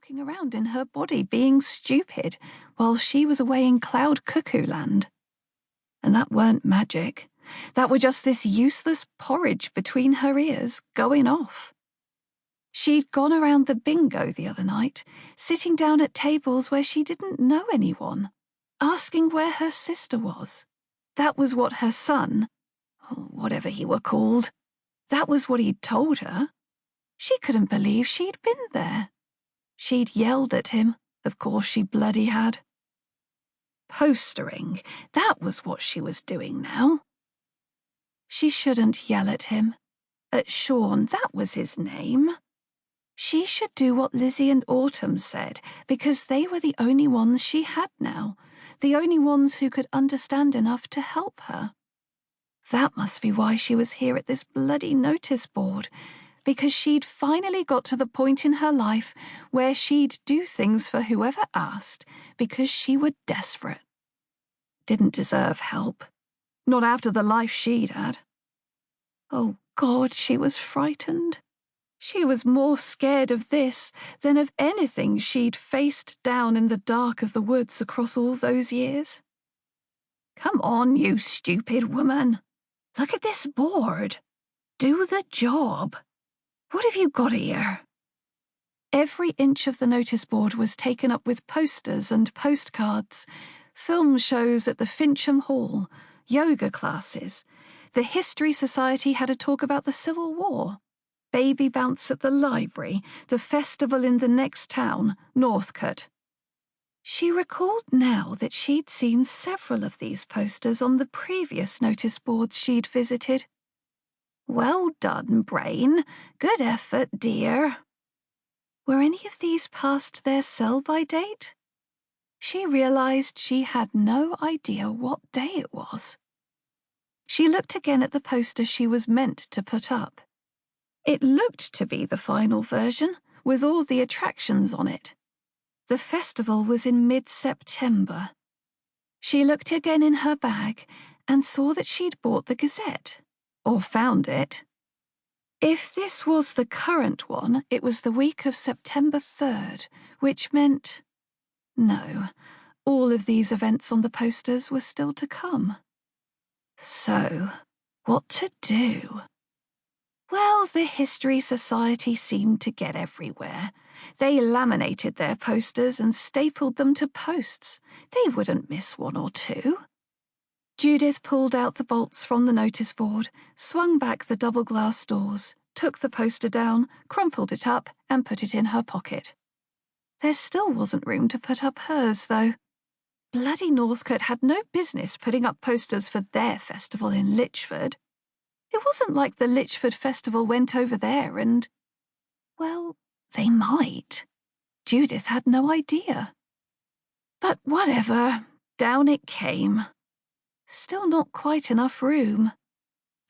walking around in her body being stupid while she was away in cloud cuckoo land. And that weren't magic. That were just this useless porridge between her ears going off. She'd gone around the bingo the other night, sitting down at tables where she didn't know anyone, asking where her sister was. That was what her son, or whatever he were called, that was what he'd told her. She couldn't believe she'd been there. She'd yelled at him, of course she bloody had. Postering, that was what she was doing now. She shouldn't yell at him. At Sean, that was his name. She should do what Lizzie and Autumn said, because they were the only ones she had now, the only ones who could understand enough to help her. That must be why she was here at this bloody notice board, because she'd finally got to the point in her life where she'd do things for whoever asked because she were desperate. Didn't deserve help. Not after the life she'd had. Oh God, she was frightened. She was more scared of this than of anything she'd faced down in the dark of the woods across all those years. Come on, you stupid woman. Look at this board. Do the job. What have you got here? Every inch of the notice board was taken up with posters and postcards, film shows at the Fincham Hall, yoga classes. The History Society had a talk about the Civil War. Baby bounce at the library, the festival in the next town, Northcote. She recalled now that she'd seen several of these posters on the previous notice boards she'd visited. Well done, Brain. Good effort, dear. Were any of these past their sell-by date? She realized she had no idea what day it was. She looked again at the poster she was meant to put up. It looked to be the final version, with all the attractions on it. The festival was in mid-September. She looked again in her bag and saw that she'd bought the Gazette. Or found it. If this was the current one, it was the week of September 3rd, which meant... No, all of these events on the posters were still to come. So, what to do? Well, the History Society seemed to get everywhere. They laminated their posters and stapled them to posts. They wouldn't miss one or two. Judith pulled out the bolts from the notice board, swung back the double glass doors, took the poster down, crumpled it up, and put it in her pocket. There still wasn't room to put up hers, though. Bloody Northcote had no business putting up posters for their festival in Lychford. It wasn't like the Lychford festival went over there and... Well, they might. Judith had no idea. But whatever, down it came. Still not quite enough room.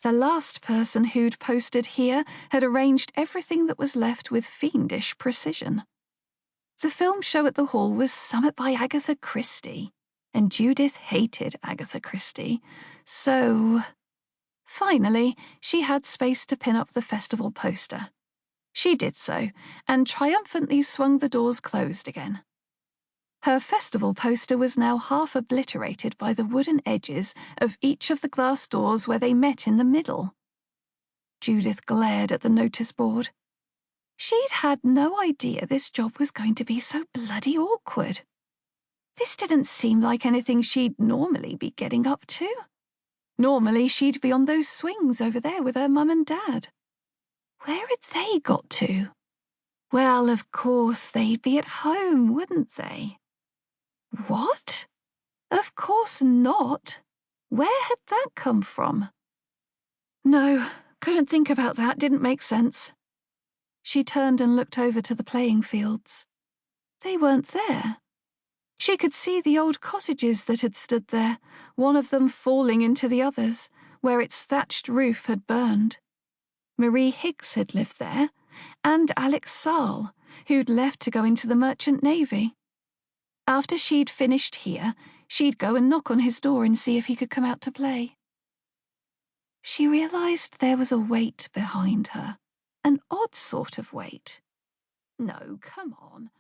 The last person who'd posted here had arranged everything that was left with fiendish precision. The film show at the hall was Summit by Agatha Christie, and Judith hated Agatha Christie, so... Finally, she had space to pin up the festival poster. She did so, and triumphantly swung the doors closed again. Her festival poster was now half obliterated by the wooden edges of each of the glass doors where they met in the middle. Judith glared at the notice board. She'd had no idea this job was going to be so bloody awkward. This didn't seem like anything she'd normally be getting up to. Normally she'd be on those swings over there with her mum and dad. Where had they got to? Well, of course they'd be at home, wouldn't they? What? Of course not. Where had that come from? No, couldn't think about that, didn't make sense. She turned and looked over to the playing fields. They weren't there. She could see the old cottages that had stood there, one of them falling into the others, where its thatched roof had burned. Marie Higgs had lived there, and Alex Saul, who'd left to go into the Merchant Navy. After she'd finished here, she'd go and knock on his door and see if he could come out to play. She realized there was a weight behind her, an odd sort of weight. No, come on,